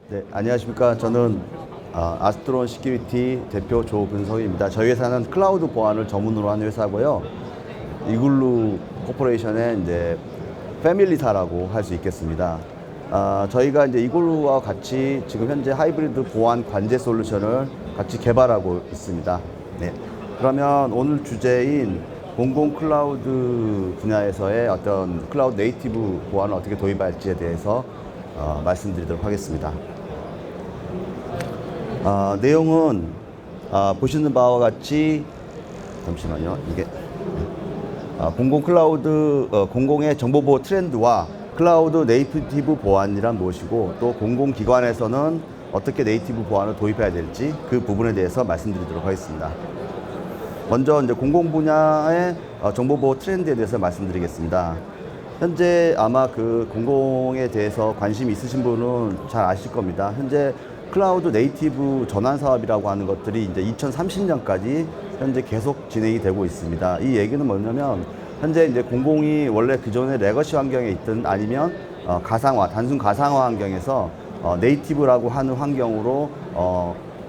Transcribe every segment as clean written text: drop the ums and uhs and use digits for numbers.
네, 안녕하십니까. 저는 아스트론 시큐리티 대표 조근석입니다. 저희 회사는 클라우드 보안을 전문으로 하는 회사고요. 이글루 코퍼레이션의 이제 패밀리사라고 할 수 있겠습니다. 저희가 이제 이글루와 같이 지금 현재 하이브리드 보안 관제 솔루션을 같이 개발하고 있습니다. 네. 그러면 오늘 주제인 공공 클라우드 분야에서의 어떤 클라우드 네이티브 보안을 어떻게 도입할지에 대해서 말씀드리도록 하겠습니다. 내용은 보시는 바와 같이 잠시만요. 이게 공공 클라우드 공공의 정보보호 트렌드와 클라우드 네이티브 보안이란 무엇이고 또 공공기관에서는 어떻게 네이티브 보안을 도입해야 될지 그 부분에 대해서 말씀드리도록 하겠습니다. 먼저 이제 공공 분야의 정보보호 트렌드에 대해서 말씀드리겠습니다. 현재 아마 그 공공에 대해서 관심이 있으신 분은 잘 아실 겁니다. 현재 클라우드 네이티브 전환 사업이라고 하는 것들이 이제 2030년까지 현재 계속 진행이 되고 있습니다. 이 얘기는 뭐냐면 현재 이제 공공이 원래 기존의 레거시 환경에 있든 아니면 가상화, 단순 가상화 환경에서 네이티브라고 하는 환경으로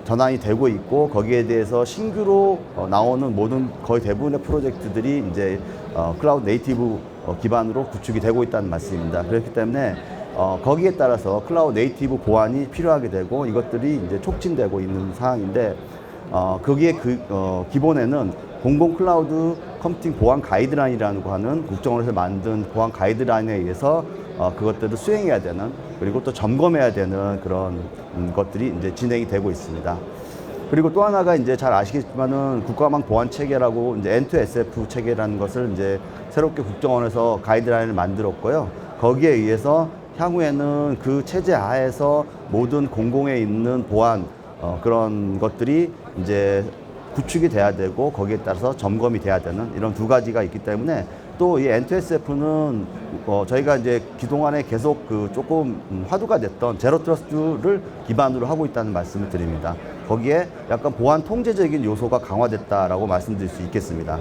전환이 되고 있고 거기에 대해서 신규로 나오는 모든 거의 대부분의 프로젝트들이 이제 클라우드 네이티브 기반으로 구축이 되고 있다는 말씀입니다. 그렇기 때문에 거기에 따라서 클라우드 네이티브 보안이 필요하게 되고 이것들이 이제 촉진되고 있는 상황인데 거기에 기본에는 공공 클라우드 컴퓨팅 보안 가이드라인이라고 하는 국정원에서 만든 보안 가이드라인에 의해서 그것들을 수행해야 되는 그리고 또 점검해야 되는 그런 것들이 이제 진행이 되고 있습니다. 그리고 또 하나가 이제 잘 아시겠지만은 국가망 보안 체계라고 이제 N2SF 체계라는 것을 이제 새롭게 국정원에서 가이드라인을 만들었고요. 거기에 의해서 향후에는 그 체제 하에서 모든 공공에 있는 보안 그런 것들이 이제 구축이 돼야 되고 거기에 따라서 점검이 돼야 되는 이런 두 가지가 있기 때문에 또 이 N2SF는 저희가 이제 그동안에 계속 그 조금 화두가 됐던 제로 트러스트를 기반으로 하고 있다는 말씀을 드립니다. 거기에 약간 보안 통제적인 요소가 강화됐다라고 말씀드릴 수 있겠습니다.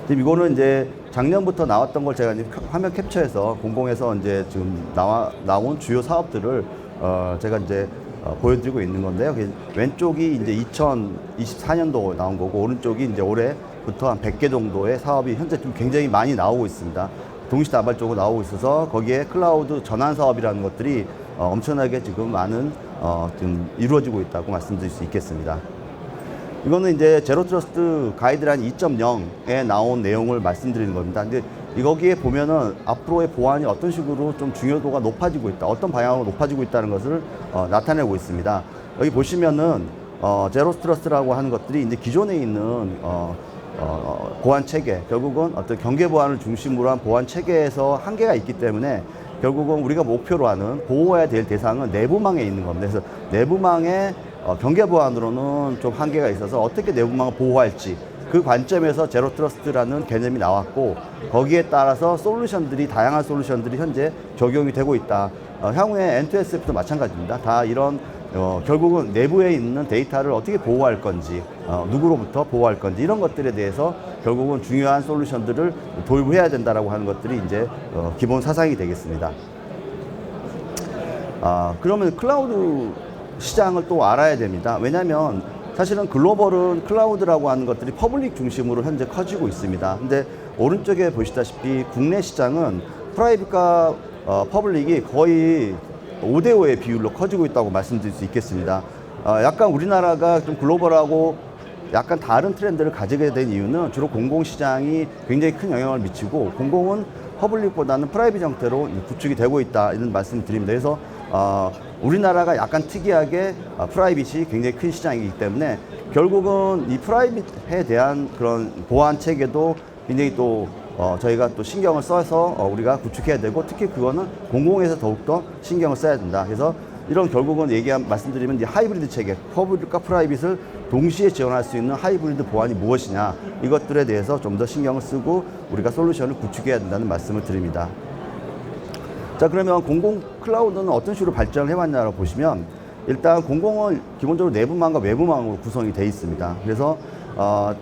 지금 이거는 이제 작년부터 나왔던 걸 제가 이제 화면 캡처해서 공공에서 이제 지금 나온 주요 사업들을 제가 이제 보여드리고 있는 건데요. 왼쪽이 이제 2024년도 나온 거고 오른쪽이 이제 올해부터 한 100개 정도의 사업이 현재 좀 굉장히 많이 나오고 있습니다. 동시다발적으로 나오고 있어서 거기에 클라우드 전환 사업이라는 것들이 엄청나게 지금 많은 지금 이루어지고 있다고 말씀드릴 수 있겠습니다. 이거는 이제 제로 트러스트 가이드라인 2.0에 나온 내용을 말씀드리는 겁니다. 근데 여기에 보면은 앞으로의 보안이 어떤 식으로 좀 중요도가 높아지고 있다, 어떤 방향으로 높아지고 있다는 것을 나타내고 있습니다. 여기 보시면은 제로 트러스트라고 하는 것들이 이제 기존에 있는 보안 체계, 결국은 어떤 경계 보안을 중심으로 한 보안 체계에서 한계가 있기 때문에 결국은 우리가 목표로 하는 보호해야 될 대상은 내부망에 있는 겁니다. 그래서 내부망의 경계 보안으로는 좀 한계가 있어서 어떻게 내부망을 보호할지 그 관점에서 제로 트러스트라는 개념이 나왔고 거기에 따라서 솔루션들이 다양한 솔루션들이 현재 적용이 되고 있다. 향후에 N2SF도 마찬가지입니다. 다 이런 결국은 내부에 있는 데이터를 어떻게 보호할 건지 누구로부터 보호할 건지 이런 것들에 대해서 결국은 중요한 솔루션들을 도입해야 된다라고 하는 것들이 이제 기본 사상이 되겠습니다. 그러면 클라우드 시장을 또 알아야 됩니다. 왜냐하면 사실은 글로벌은 클라우드라고 하는 것들이 퍼블릭 중심으로 현재 커지고 있습니다. 근데 오른쪽에 보시다시피 국내 시장은 프라이빗과 퍼블릭이 거의 5대5의 비율로 커지고 있다고 말씀드릴 수 있겠습니다. 약간 우리나라가 좀 글로벌하고 약간 다른 트렌드를 가지게 된 이유는 주로 공공시장이 굉장히 큰 영향을 미치고 공공은 퍼블릭보다는 프라이빗 형태로 구축이 되고 있다 이런 말씀을 드립니다. 그래서 우리나라가 약간 특이하게 프라이빗이 굉장히 큰 시장이기 때문에 결국은 이 프라이빗에 대한 그런 보안 체계도 굉장히 또 저희가 또 신경을 써서 우리가 구축해야 되고 특히 그거는 공공에서 더욱더 신경을 써야 된다. 그래서 이런 결국은 말씀드리면 이제 하이브리드 체계, 퍼블릭과 프라이빗을 동시에 지원할 수 있는 하이브리드 보안이 무엇이냐 이것들에 대해서 좀 더 신경을 쓰고 우리가 솔루션을 구축해야 된다는 말씀을 드립니다. 자, 그러면 공공 클라우드는 어떤 식으로 발전을 해왔냐고 보시면 일단 공공은 기본적으로 내부망과 외부망으로 구성이 되어 있습니다. 그래서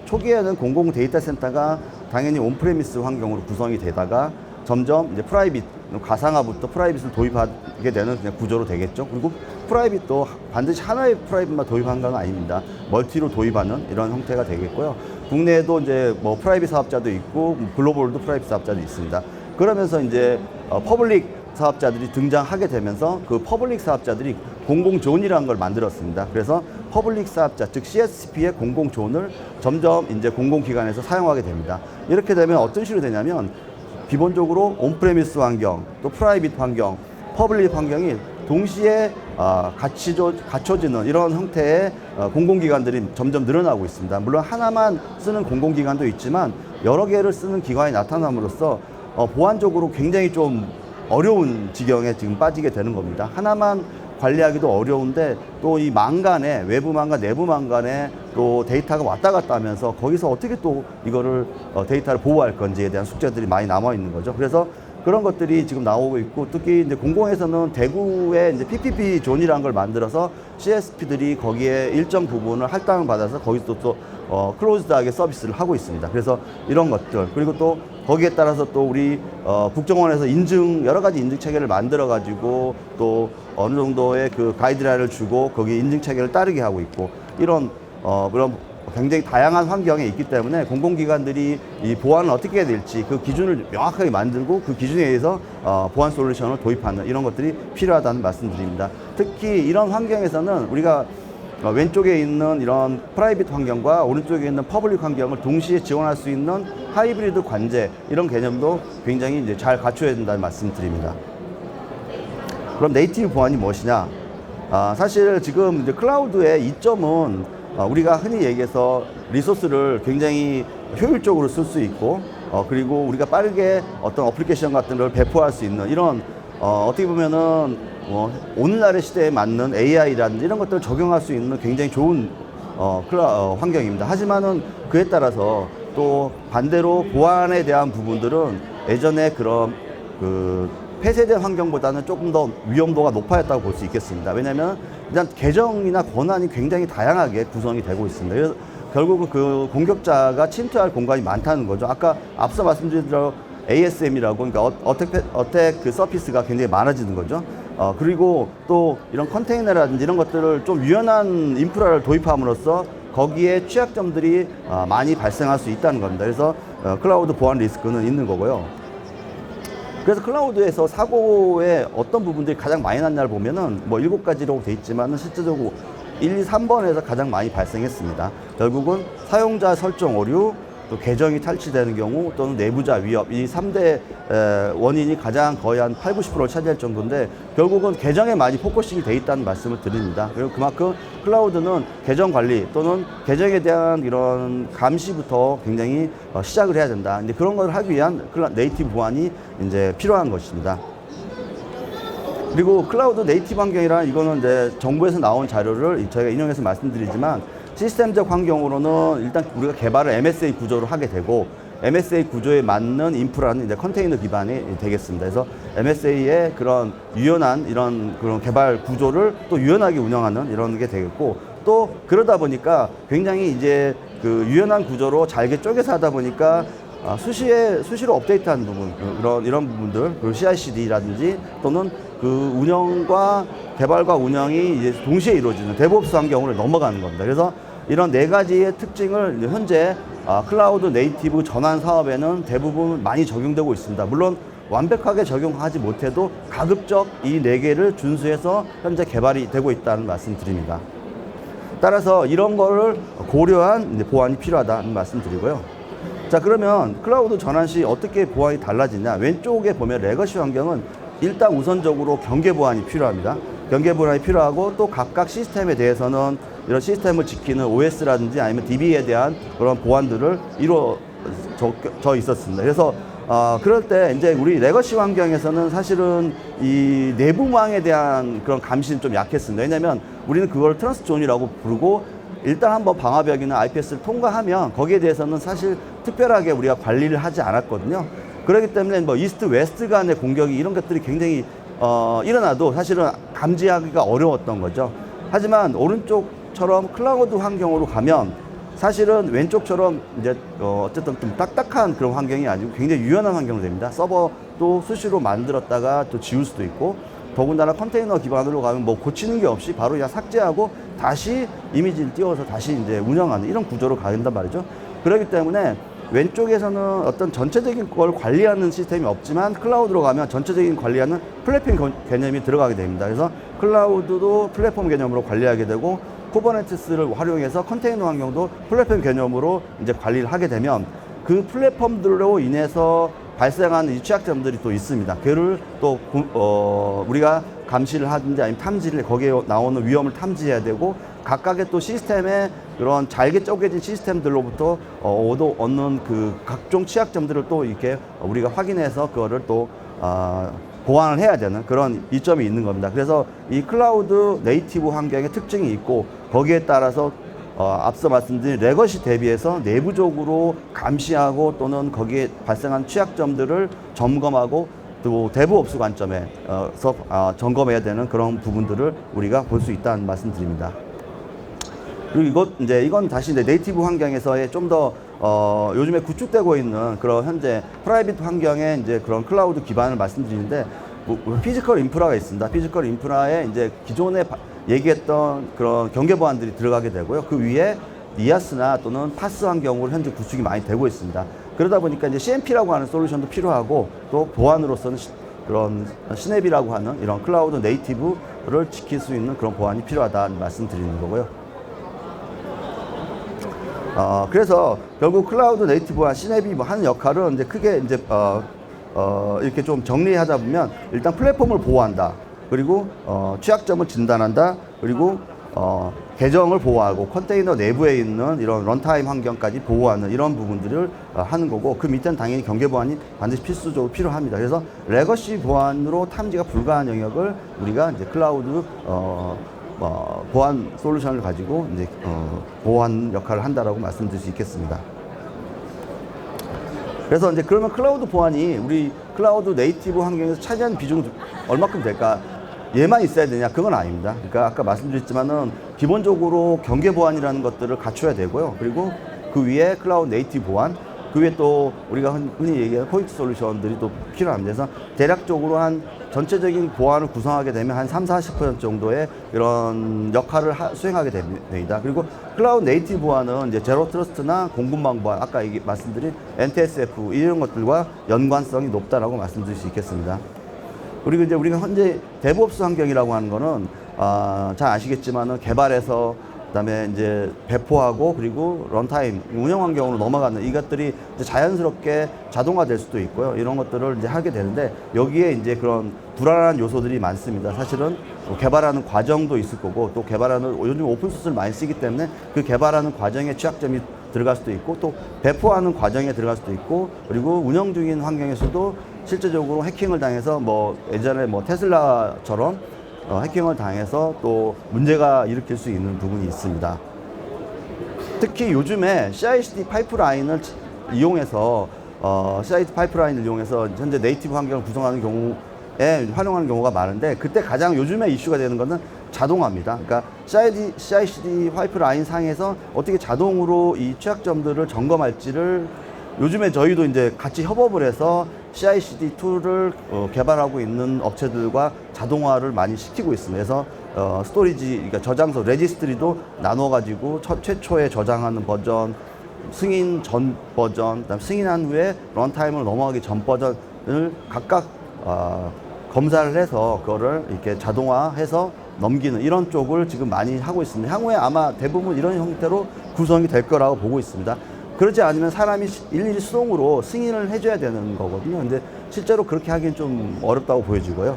초기에는 공공 데이터 센터가 당연히 온프레미스 환경으로 구성이 되다가 점점 이제 프라이빗 가상화부터 프라이빗을 도입하게 되는 그냥 구조로 되겠죠. 그리고 프라이빗도 반드시 하나의 프라이빗만 도입한 건 아닙니다. 멀티로 도입하는 이런 형태가 되겠고요. 국내에도 이제 뭐 프라이빗 사업자도 있고 글로벌도 프라이빗 사업자도 있습니다. 그러면서 이제 퍼블릭 사업자들이 등장하게 되면서 그 퍼블릭 사업자들이 공공존이라는 걸 만들었습니다. 그래서 퍼블릭 사업자, 즉 CSP의 공공존을 점점 이제 공공기관에서 사용하게 됩니다. 이렇게 되면 어떤 식으로 되냐면 기본적으로 온프레미스 환경, 또 프라이빗 환경, 퍼블릭 환경이 동시에 갖춰지는 이런 형태의 공공기관들이 점점 늘어나고 있습니다. 물론 하나만 쓰는 공공기관도 있지만 여러 개를 쓰는 기관이 나타남으로써 보안적으로 굉장히 좀 어려운 지경에 지금 빠지게 되는 겁니다. 하나만 관리하기도 어려운데 또 이 망간에 외부망간 내부망간에 또 데이터가 왔다 갔다 하면서 거기서 어떻게 또 이거를 데이터를 보호할 건지에 대한 숙제들이 많이 남아 있는 거죠. 그래서 그런 것들이 지금 나오고 있고, 특히 이제 공공에서는 대구에 이제 PPP 존이라는 걸 만들어서 CSP들이 거기에 일정 부분을 할당을 받아서 거기서 또 클로즈드하게 서비스를 하고 있습니다. 그래서 이런 것들, 그리고 또 거기에 따라서 또 우리 국정원에서 여러 가지 인증 체계를 만들어 가지고 또 어느 정도의 그 가이드라인을 주고 거기 인증 체계를 따르게 하고 있고, 이런 그런 굉장히 다양한 환경에 있기 때문에 공공기관들이 이 보안을 어떻게 해야 될지 그 기준을 명확하게 만들고 그 기준에 의해서 보안 솔루션을 도입하는 이런 것들이 필요하다는 말씀드립니다. 특히 이런 환경에서는 우리가 왼쪽에 있는 이런 프라이빗 환경과 오른쪽에 있는 퍼블릭 환경을 동시에 지원할 수 있는 하이브리드 관제, 이런 개념도 굉장히 이제 잘 갖춰야 된다는 말씀드립니다. 그럼 네이티브 보안이 무엇이냐? 사실 지금 이제 클라우드의 이점은 우리가 흔히 얘기해서 리소스를 굉장히 효율적으로 쓸 수 있고, 그리고 우리가 빠르게 어떤 어플리케이션 같은 걸 배포할 수 있는 이런 어떻게 보면은 오늘날의 시대에 맞는 AI라든지 이런 것들을 적용할 수 있는 굉장히 좋은 환경입니다. 하지만은 그에 따라서 또 반대로 보안에 대한 부분들은 예전에 그런 폐쇄된 환경보다는 조금 더 위험도가 높아졌다고 볼 수 있겠습니다. 왜냐하면 일단 계정이나 권한이 굉장히 다양하게 구성이 되고 있습니다. 그래서 결국은 그 공격자가 침투할 공간이 많다는 거죠. 아까 앞서 말씀드린 대로 ASM이라고, 그러니까 어택 그 서피스가 굉장히 많아지는 거죠. 그리고 또 이런 컨테이너라든지 이런 것들을 좀 유연한 인프라를 도입함으로써 거기에 취약점들이 많이 발생할 수 있다는 겁니다. 그래서 클라우드 보안 리스크는 있는 거고요. 그래서 클라우드에서 사고의 어떤 부분들이 가장 많이 났냐를 보면은 뭐 7가지로 돼 있지만은 실제적으로 1, 2, 3번에서 가장 많이 발생했습니다. 결국은 사용자 설정 오류, 또 계정이 탈취되는 경우, 또는 내부자 위협, 이 3대 원인이 가장 거의 한 8, 90%를 차지할 정도인데, 결국은 계정에 많이 포커싱이 돼 있다는 말씀을 드립니다. 그리고 그만큼 클라우드는 계정 관리 또는 계정에 대한 이런 감시부터 굉장히 시작을 해야 된다. 이제 그런 걸 하기 위한 네이티브 보안이 이제 필요한 것입니다. 그리고 클라우드 네이티브 환경이란, 이거는 이제 정부에서 나온 자료를 저희가 인용해서 말씀드리지만, 시스템적 환경으로는 일단 우리가 개발을 MSA 구조로 하게 되고, MSA 구조에 맞는 인프라는 이제 컨테이너 기반이 되겠습니다. 그래서 MSA의 그런 유연한 이런 그런 개발 구조를 또 유연하게 운영하는 이런 게 되겠고, 또 그러다 보니까 굉장히 이제 그 유연한 구조로 잘게 쪼개서 하다 보니까 수시로 업데이트하는 부분, 이런 부분들, 그리고 CI/CD라든지 또는 그 운영과 개발과 운영이 이제 동시에 이루어지는 데브옵스 환경으로 넘어가는 겁니다. 그래서 이런 4가지의 특징을 현재 클라우드 네이티브 전환 사업에는 대부분 많이 적용되고 있습니다. 물론 완벽하게 적용하지 못해도 가급적 이 4개를 준수해서 현재 개발이 되고 있다는 말씀 드립니다. 따라서 이런 거를 고려한 보안이 필요하다는 말씀 드리고요. 자, 그러면 클라우드 전환 시 어떻게 보안이 달라지냐? 왼쪽에 보면 레거시 환경은 일단 우선적으로 경계 보안이 필요합니다. 경계 보안이 필요하고, 또 각각 시스템에 대해서는 이런 시스템을 지키는 OS라든지 아니면 DB에 대한 그런 보안들을 이루어져 있었습니다. 그래서 그럴 때 이제 우리 레거시 환경에서는 사실은 이 내부망에 대한 그런 감시는 좀 약했습니다. 왜냐하면 우리는 그걸 트러스트 존이라고 부르고, 일단 한번 방화벽이나 IPS를 통과하면 거기에 대해서는 사실 특별하게 우리가 관리를 하지 않았거든요. 그렇기 때문에 뭐 이스트 웨스트 간의 공격이 이런 것들이 굉장히 일어나도 사실은 감지하기가 어려웠던 거죠. 하지만 오른쪽처럼 클라우드 환경으로 가면 사실은 왼쪽처럼 이제 어쨌든 좀 딱딱한 그런 환경이 아니고 굉장히 유연한 환경으로 됩니다. 서버도 수시로 만들었다가 또 지울 수도 있고, 더군다나 컨테이너 기반으로 가면 뭐 고치는 게 없이 바로 그냥 삭제하고 다시 이미지를 띄워서 다시 이제 운영하는 이런 구조로 가는단 말이죠. 그렇기 때문에 왼쪽에서는 어떤 전체적인 걸 관리하는 시스템이 없지만 클라우드로 가면 전체적인 관리하는 플랫폼 개념이 들어가게 됩니다. 그래서 클라우드도 플랫폼 개념으로 관리하게 되고, 쿠버네티스를 활용해서 컨테이너 환경도 플랫폼 개념으로 이제 관리를 하게 되면 그 플랫폼들로 인해서 발생하는 이 취약점들이 또 있습니다. 그를 또 우리가 감시를 하든지 아니면 탐지를, 거기에 나오는 위험을 탐지해야 되고, 각각의 또 시스템의 그런 잘게 쪼개진 시스템들로부터 얻는 그 각종 취약점들을 또 이렇게 우리가 확인해서 그거를 또 보완을 해야 되는 그런 이점이 있는 겁니다. 그래서 이 클라우드 네이티브 환경의 특징이 있고, 거기에 따라서 앞서 말씀드린 레거시 대비해서 내부적으로 감시하고 또는 거기에 발생한 취약점들을 점검하고 또 데브옵스 관점에서 점검해야 되는 그런 부분들을 우리가 볼 수 있다는 말씀드립니다. 그리고 이건 다시 이제 네이티브 환경에서의 좀 더 요즘에 구축되고 있는 그런 현재 프라이빗 환경의 이제 그런 클라우드 기반을 말씀드리는데, 피지컬 인프라가 있습니다. 피지컬 인프라에 이제 기존에 얘기했던 그런 경계 보안들이 들어가게 되고요. 그 위에 니아스나 또는 파스 환경으로 현재 구축이 많이 되고 있습니다. 그러다 보니까 이제 CMP라고 하는 솔루션도 필요하고, 또 보안으로서는 그런 시냅이라고 하는 이런 클라우드 네이티브를 지킬 수 있는 그런 보안이 필요하다는 말씀드리는 거고요. 그래서 결국 클라우드 네이티브와 시냅이 뭐 하는 역할은 이제 크게 이제 이렇게 좀 정리하자 보면, 일단 플랫폼을 보호한다. 그리고 취약점을 진단한다. 그리고 계정을 보호하고 컨테이너 내부에 있는 이런 런타임 환경까지 보호하는 이런 부분들을 하는 거고, 그 밑에는 당연히 경계 보안이 반드시 필수적으로 필요합니다. 그래서 레거시 보안으로 탐지가 불가한 영역을 우리가 이제 클라우드 보안 솔루션을 가지고 이제 보안 역할을 한다라고 말씀드릴 수 있겠습니다. 그래서 이제 그러면 클라우드 보안이 우리 클라우드 네이티브 환경에서 차지하는 비중은 얼마큼 될까? 얘만 있어야 되냐? 그건 아닙니다. 그러니까 아까 말씀드렸지만은 기본적으로 경계 보안이라는 것들을 갖춰야 되고요. 그리고 그 위에 클라우드 네이티브 보안, 그 위에 또 우리가 흔히 얘기하는 포인트 솔루션들이 또 필요합니다. 그래서 대략적으로 한 전체적인 보안을 구성하게 되면 한 30-40% 정도의 이런 역할을 수행하게 됩니다. 그리고 클라우드 네이티브 보안은 이제 제로 트러스트나 공군망 보안, 아까 말씀드린 NTSF 이런 것들과 연관성이 높다라고 말씀드릴 수 있겠습니다. 그리고 이제 우리가 현재 데브옵스 환경이라고 하는 거는 잘 아시겠지만은 개발해서 그다음에 이제 배포하고 그리고 런타임 운영 환경으로 넘어가는 이것들이 이제 자연스럽게 자동화될 수도 있고요. 이런 것들을 이제 하게 되는데, 여기에 이제 그런 불안한 요소들이 많습니다. 사실은 개발하는 과정도 있을 거고, 또 개발하는 요즘 오픈소스를 많이 쓰기 때문에 그 개발하는 과정에 취약점이 들어갈 수도 있고, 또 배포하는 과정에 들어갈 수도 있고, 그리고 운영 중인 환경에서도 실제적으로 해킹을 당해서 뭐 예전에 뭐 테슬라처럼 해킹을 당해서 또 문제가 일으킬 수 있는 부분이 있습니다. 특히 요즘에 CI/CD 파이프라인을 이용해서 CI/CD 파이프라인을 이용해서 현재 네이티브 환경을 구성하는 경우에 활용하는 경우가 많은데, 그때 가장 요즘에 이슈가 되는 것은 자동화입니다. 그러니까 CI/CD 파이프라인 상에서 어떻게 자동으로 이 취약점들을 점검할지를 요즘에 저희도 이제 같이 협업을 해서 CI/CD 툴을 개발하고 있는 업체들과 자동화를 많이 시키고 있습니다. 그래서 스토리지, 그러니까 저장소, 레지스트리도 나눠가지고 최초에 저장하는 버전, 승인 전 버전, 그다음 승인한 후에 런타임으로 넘어가기 전 버전을 각각 검사를 해서 그거를 이렇게 자동화해서 넘기는 이런 쪽을 지금 많이 하고 있습니다. 향후에 아마 대부분 이런 형태로 구성이 될 거라고 보고 있습니다. 그렇지 않으면 사람이 일일이 수동으로 승인을 해줘야 되는 거거든요. 근데 실제로 그렇게 하기엔 좀 어렵다고 보여지고요.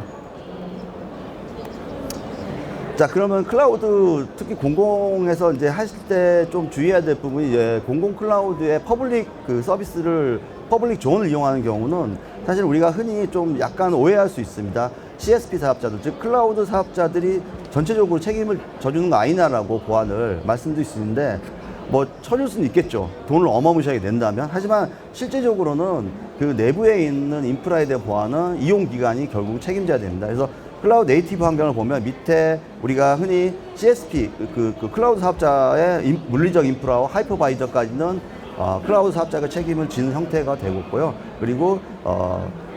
자, 그러면 클라우드, 특히 공공에서 이제 하실 때 좀 주의해야 될 부분이, 이제 공공 클라우드의 퍼블릭 서비스를, 퍼블릭 존을 이용하는 경우는 사실 우리가 흔히 좀 약간 오해할 수 있습니다. CSP 사업자들, 즉 클라우드 사업자들이 전체적으로 책임을 져주는 거 아니냐라고 보안을 말씀드릴 수 있는데, 뭐 쳐줄 수는 있겠죠. 돈을 어마무시하게 낸다면. 하지만 실제적으로는 그 내부에 있는 인프라에 대한 보안은 이용기관이 결국 책임져야 됩니다. 그래서 클라우드 네이티브 환경을 보면 밑에 우리가 흔히 CSP, 클라우드 사업자의 물리적 인프라와 하이퍼바이저까지는 클라우드 사업자가 책임을 지는 형태가 되고 있고요. 그리고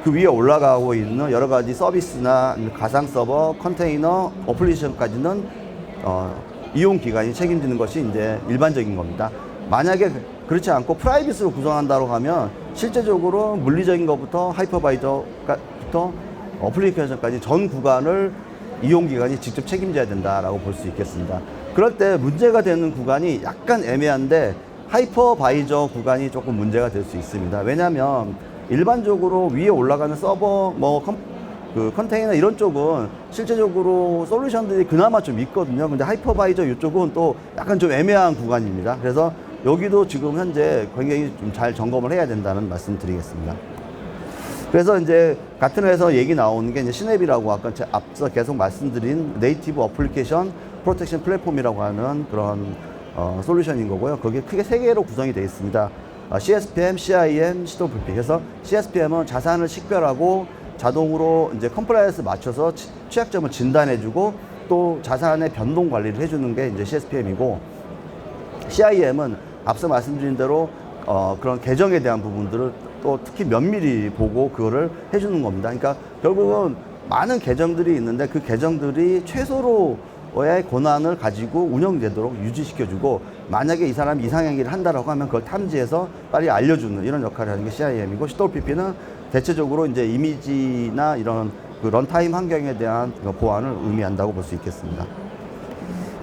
그 위에 올라가고 있는 여러 가지 서비스나 가상 서버, 컨테이너, 어플리케이션까지는 이용 기관이 책임지는 것이 이제 일반적인 겁니다. 만약에 그렇지 않고 프라이빗으로 구성한다고 하면 실제적으로 물리적인 것부터 하이퍼바이저부터 어플리케이션까지 전 구간을 이용 기관이 직접 책임져야 된다라고 볼 수 있겠습니다. 그럴 때 문제가 되는 구간이 약간 애매한데 하이퍼바이저 구간이 조금 문제가 될 수 있습니다. 왜냐하면 일반적으로 위에 올라가는 서버, 컨테이너 이런 쪽은 실제적으로 솔루션들이 그나마 좀 있거든요. 근데 하이퍼바이저 이쪽은 또 약간 좀 애매한 구간입니다. 그래서 여기도 지금 현재 굉장히 좀 잘 점검을 해야 된다는 말씀 드리겠습니다. 그래서 이제 같은 회사에서 얘기 나오는 게 이제 시냅이라고 아까 앞서 계속 말씀드린 네이티브 어플리케이션 프로텍션 플랫폼이라고 하는 그런 솔루션인 거고요. 거기에 크게 세 개로 구성이 되어 있습니다. CSPM, CIM, CWP. 그래서 CSPM은 자산을 식별하고 자동으로 이제 컴플라이언스 맞춰서 취약점을 진단해주고 또 자산의 변동 관리를 해주는 게 이제 CSPM이고, CIM은 앞서 말씀드린 대로 그런 계정에 대한 부분들을 또 특히 면밀히 보고 그거를 해주는 겁니다. 그러니까 결국은 많은 계정들이 있는데 그 계정들이 최소로의 권한을 가지고 운영되도록 유지시켜주고, 만약에 이 사람이 이상행위를 한다라고 하면 그걸 탐지해서 빨리 알려주는 이런 역할을 하는 게 CIM이고, CWP는 대체적으로 이제 이미지나 이런 그 런타임 환경에 대한 보안을 의미한다고 볼 수 있겠습니다.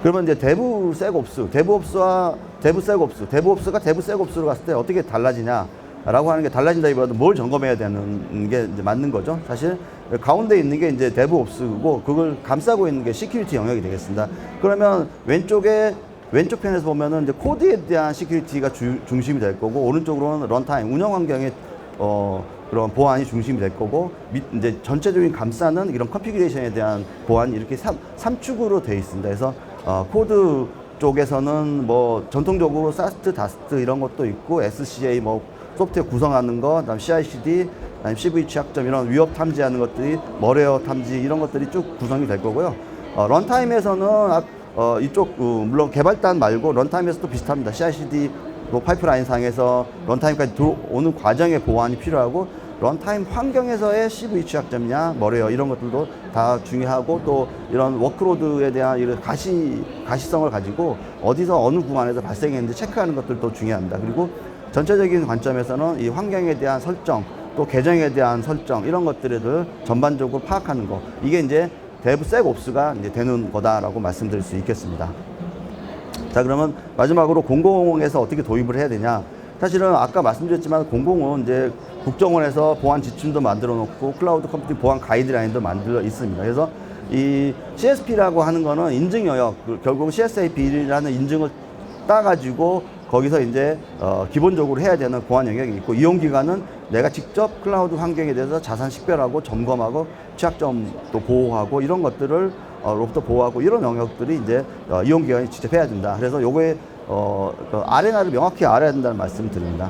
그러면 이제 데브섹옵스가 데브섹옵스로 갔을 때 어떻게 달라지냐라고 하는 게, 달라진다기보다도 뭘 점검해야 되는 게 이제 맞는 거죠. 사실 가운데 있는 게 이제 데브옵스고 그걸 감싸고 있는 게 시큐리티 영역이 되겠습니다. 그러면 왼쪽 편에서 보면은 이제 코드에 대한 시큐리티가 중심이 될 거고, 오른쪽으로는 런타임 운영 환경의 그런 보안이 중심이 될 거고, 이제 전체적인 감싸는 이런 컨피그레이션에 대한 보안이 이렇게 3축으로 되어 있습니다. 그래서 코드 쪽에서는 뭐 전통적으로 사스트, 다스트 이런 것도 있고, SCA 뭐 소프트웨어 구성하는 거, 그다음 CI/CD, 그다음 CV 취약점 이런 위협 탐지하는 것들이, 머레어 탐지 이런 것들이 쭉 구성이 될 거고요. 런타임에서는 이쪽 물론 개발단 말고 런타임에서도 비슷합니다. CI/CD 뭐 파이프라인 상에서 런타임까지 들어오는 과정의 보안이 필요하고, 런타임 환경에서의 CV 취약점이냐, 머레어 이런 것들도 다 중요하고, 또 이런 워크로드에 대한 이런 가시성을 가지고 어디서 어느 구간에서 발생했는지 체크하는 것들도 중요합니다. 그리고 전체적인 관점에서는 이 환경에 대한 설정, 또 계정에 대한 설정 이런 것들을 전반적으로 파악하는 거, 이게 이제 데브섹옵스가 이제 되는 거다라고 말씀드릴 수 있겠습니다. 자, 그러면 마지막으로 공공에서 어떻게 도입을 해야 되냐. 사실은 아까 말씀드렸지만 공공은 이제 국정원에서 보안 지침도 만들어 놓고 클라우드 컴퓨팅 보안 가이드라인도 만들어 있습니다. 그래서 이 CSP라고 하는 거는 인증 영역, 결국 CSAP라는 인증을 따가지고 거기서 이제 기본적으로 해야 되는 보안 영역이 있고, 이용기관은 내가 직접 클라우드 환경에 대해서 자산 식별하고 점검하고 취약점도 보호하고 이런 것들을 로부터 보호하고 이런 영역들이 이제 이용기관이 직접 해야 된다. 그래서 요거에 그 아레나를 명확히 알아야 된다는 말씀을 드립니다.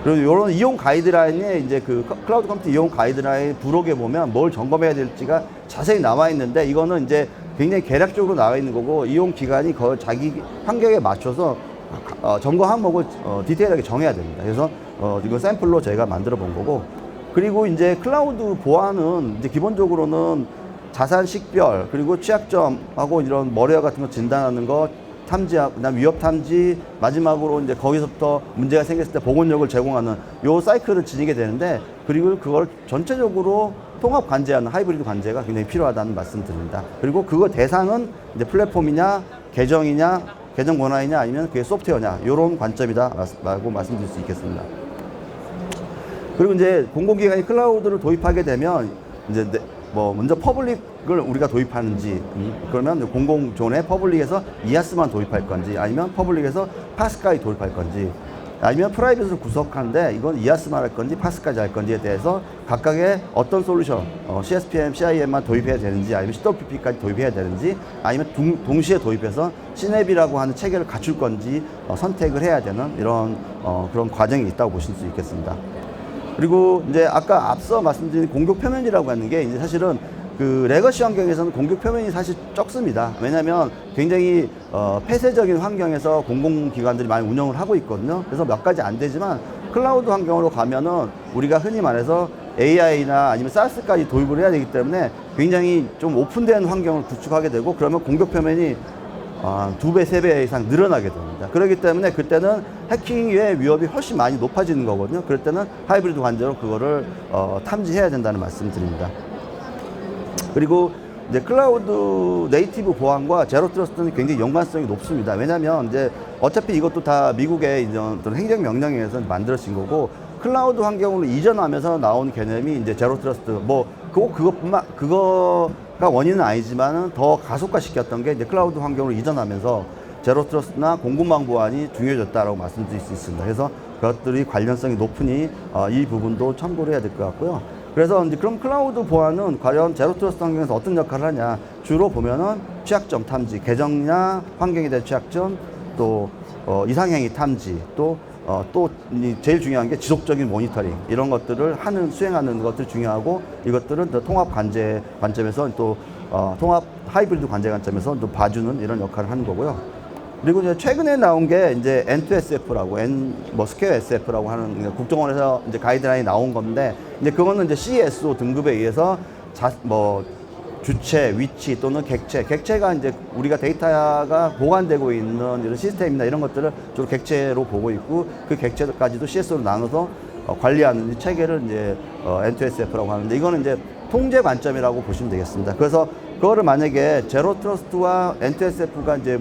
그리고 이런 이용 가이드라인에 이제 그 클라우드 컴퓨팅 이용 가이드라인 부록에 보면 뭘 점검해야 될지가 자세히 나와 있는데, 이거는 이제 굉장히 개략적으로 나와 있는 거고, 이용 기관이 그 자기 환경에 맞춰서 점검 항목을 디테일하게 정해야 됩니다. 그래서 이거 샘플로 제가 만들어 본 거고, 그리고 이제 클라우드 보안은 이제 기본적으로는 자산 식별, 그리고 취약점하고 이런 머레어 같은 거 진단하는 거 탐지하고, 그다음 위협 탐지, 마지막으로 이제 거기서부터 문제가 생겼을 때 복원력을 제공하는 요 사이클을 지니게 되는데, 그리고 그걸 전체적으로 통합 관제하는 하이브리드 관제가 굉장히 필요하다는 말씀드립니다. 그리고 그거 대상은 이제 플랫폼이냐, 계정이냐, 계정 권한이냐, 아니면 그게 소프트웨어냐, 요런 관점이다라고 말씀드릴 수 있겠습니다. 그리고 이제 공공기관이 클라우드를 도입하게 되면 이제 뭐 먼저 퍼블릭을 우리가 도입하는지, 그러면 공공존의 퍼블릭에서 이아스만 도입할 건지, 아니면 퍼블릭에서 파스까지 도입할 건지, 아니면 프라이빗을 구성하는데 이건 이아스만 할 건지 파스까지 할 건지에 대해서 각각의 어떤 솔루션, CSPM, CIM만 도입해야 되는지, 아니면 CWP까지 도입해야 되는지, 아니면 동시에 도입해서 시냅이라고 하는 체계를 갖출 건지 선택을 해야 되는 이런 그런 과정이 있다고 보실 수 있겠습니다. 그리고 이제 아까 앞서 말씀드린 공격 표면이라고 하는 게 이제 사실은 그 레거시 환경에서는 공격 표면이 사실 적습니다. 왜냐하면 굉장히 폐쇄적인 환경에서 공공기관들이 많이 운영을 하고 있거든요. 그래서 몇 가지 안 되지만 클라우드 환경으로 가면은 우리가 흔히 말해서 AI나 아니면 SaaS까지 도입을 해야 되기 때문에 굉장히 좀 오픈된 환경을 구축하게 되고, 그러면 공격 표면이 2배, 3배 이상 늘어나게 됩니다. 그렇기 때문에 그때는 해킹의 위협이 훨씬 많이 높아지는 거거든요. 그럴 때는 하이브리드 관제로 그거를 탐지해야 된다는 말씀드립니다. 그리고 이제 클라우드 네이티브 보안과 제로 트러스트는 굉장히 연관성이 높습니다. 왜냐하면 이제 어차피 이것도 다 미국의 이제 어떤 행정명령에 의해서 만들어진 거고, 클라우드 환경으로 이전하면서 나온 개념이 이제 제로 트러스트, 뭐 그거가 원인은 아니지만은 더 가속화시켰던 게 이제 클라우드 환경으로 이전하면서 제로 트러스트나 공공망 보안이 중요해졌다라고 말씀드릴 수 있습니다. 그래서 그것들이 관련성이 높으니 이 부분도 참고를 해야 될 것 같고요. 그래서 이제 그럼 클라우드 보안은 과연 제로 트러스트 환경에서 어떤 역할을 하냐? 주로 보면은 취약점 탐지, 계정이나 환경에 대한 취약점, 또 이상행위 탐지, 또 제일 중요한 게 지속적인 모니터링, 이런 것들을 수행하는 것들이 중요하고, 이것들은 또 통합 관제 관점에서 또 통합 하이브리드 관제 관점에서 또 봐주는 이런 역할을 하는 거고요. 그리고 이제 최근에 나온 게 이제 N2SF라고, 스퀘어 SF라고 하는 국정원에서 이제 가이드라인이 나온 건데, 이제 그거는 이제 CSO 등급에 의해서 주체, 위치 또는 객체가 이제 우리가 데이터가 보관되고 있는 이런 시스템이나 이런 것들을 주로 객체로 보고 있고, 그 객체까지도 CSO로 나눠서 관리하는 이 체계를 이제 N2SF라고 하는데, 이거는 이제 통제 관점이라고 보시면 되겠습니다. 그래서 그거를 만약에 제로 트러스트와 N2SF가 이제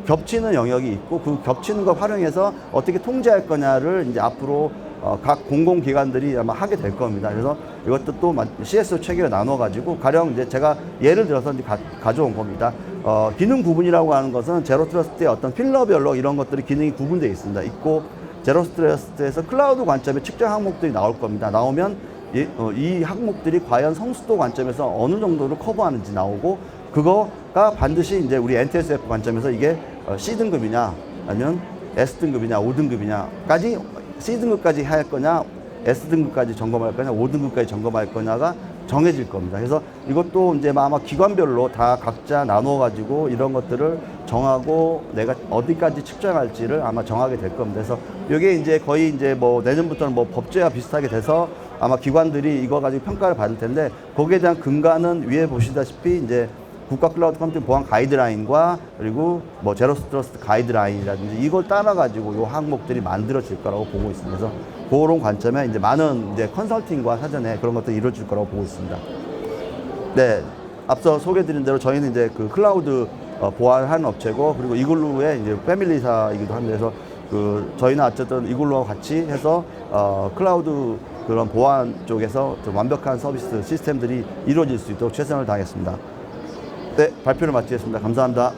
겹치는 영역이 있고, 그 겹치는 걸 활용해서 어떻게 통제할 거냐를 이제 앞으로 각 공공기관들이 아마 하게 될 겁니다. 그래서 이것도 또 CSO 체계로 나눠가지고, 가령 이제 제가 예를 들어서 이제 가져온 겁니다. 기능 구분이라고 하는 것은 제로 트러스트의 어떤 필러별로 이런 것들이 기능이 구분되어 있습니다. 제로 트러스트에서 클라우드 관점의 측정 항목들이 나올 겁니다. 나오면 이 항목들이 과연 성숙도 관점에서 어느 정도를 커버하는지 나오고, 그거가 반드시 이제 우리 NTSF 관점에서 이게 C등급이냐, 아니면 S등급이냐, 5등급이냐까지, C등급까지 할 거냐, S등급까지 점검할 거냐, 5등급까지 점검할 거냐가 정해질 겁니다. 그래서 이것도 이제 아마 기관별로 다 각자 나눠가지고 이런 것들을 정하고 내가 어디까지 측정할지를 아마 정하게 될 겁니다. 그래서 이게 이제 거의 이제 내년부터는 법제와 비슷하게 돼서 아마 기관들이 이거 가지고 평가를 받을 텐데, 거기에 대한 근간은 위에 보시다시피 이제 국가 클라우드 컴퓨팅 보안 가이드라인과 그리고 제로 트러스트 가이드라인이라든지 이걸 따라가지고 이 항목들이 만들어질 거라고 보고 있습니다. 그래서 그런 관점에 이제 많은 이제 컨설팅과 사전에 그런 것들이 이루어질 거라고 보고 있습니다. 네, 앞서 소개드린 대로 저희는 이제 그 클라우드 보안하는 업체고, 그리고 이글루의 이제 패밀리사이기도 합니다. 그래서 저희는 어쨌든 이글루와 같이 해서 클라우드 그런 보안 쪽에서 좀 완벽한 서비스 시스템들이 이루어질 수 있도록 최선을 다하겠습니다. 네, 발표를 마치겠습니다. 감사합니다.